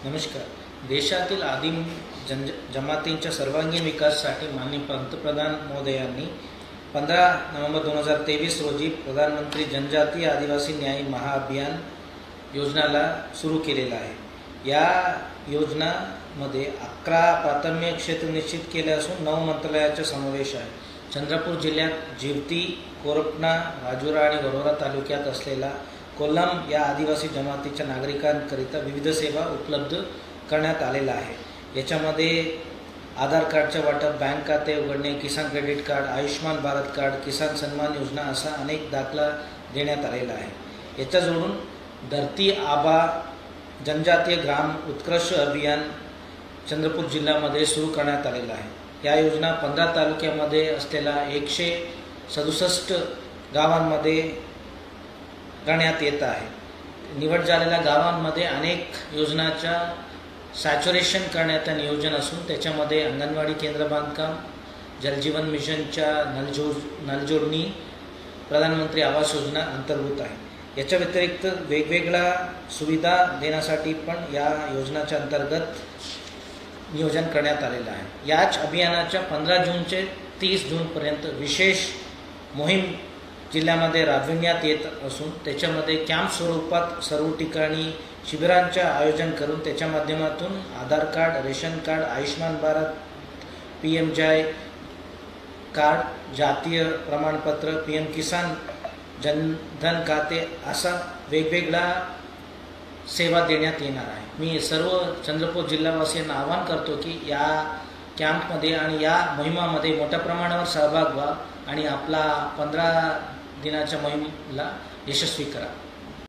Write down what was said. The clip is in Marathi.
नमस्कार। देशातील आदिम जमातींच्या सर्वांगीण विकासासाठी माननीय पंतप्रधान महोदयांनी 15 नोव्हेंबर 2023 रोजी प्रधानमंत्री जनजातीय आदिवासी न्याय महाअभियान योजनाला सुरू केलेला आहे। या योजनामध्ये 11 प्राथमिक क्षेत्र निश्चित केले असून 9 मंत्रालयाचा समावेश आहे। चंद्रपूर जिल्ह्यात जिवती, कोरपना, राजुरा आणि वरोरा तालुक्यात असलेला कोल्लम या आदिवासी जमातीच्या नागरिकांकरिता विविध सेवा उपलब्ध करण्यात आलेला आहे। याच्यामध्ये आधार कार्डचे वाटप, बँक खाते उघडणे, Kisan credit card, Ayushman Bharat card, Kisan Samman योजना असा अनेक दाखला देण्यात आलेला आहे। याच्या जोडून धरती आबा जनजातीय ग्राम उत्कृष्ट अभियान चंद्रपूर जिल्ह्यामध्ये सुरू करण्यात आलेला आहे। या योजना 15 तालुक्यामध्ये असलेल्या 167 गावांमध्ये करण्यात येत आहे। निवड झालेल्या गावांमध्ये अनेक योजनांचा सॅच्युरेशन करण्यात नियोजन असून त्याच्यामध्ये अंगणवाडी केंद्र बांधकाम, जलजीवन मिशनच्या नलजोडणी, प्रधानमंत्री आवास योजना अंतर्भूत आहे। याच्या व्यतिरिक्त वेगवेगळ्या सुविधा देण्यासाठी पण या योजनेच्या अंतर्गत नियोजन करण्यात आलेलं आहे। याच अभियानाच्या 15 जून ते 30 जूनपर्यंत विशेष मोहीम जिल्ह्यामध्ये राबविण्यात येत असून त्याच्यामध्ये कॅम्प स्वरूपात सर्व ठिकाणी शिबिरांचे आयोजन करून त्याच्या माध्यमातून Aadhaar card, ration card, Ayushman Bharat, PM-JAY card, जातीय प्रमाणपत्र, PM किसान जनधन खाते असा वेगवेगळ्या सेवा देण्यात येणार आहे। मी सर्व चंद्रपूर जिल्हावासियांना आवाहन करतो की या कॅम्पमध्ये आणि या मोहिमामध्ये मोठ्या प्रमाणावर सहभाग व्हा आणि आपला 15 दिनाच्या मोहिमेला यशस्वी करा।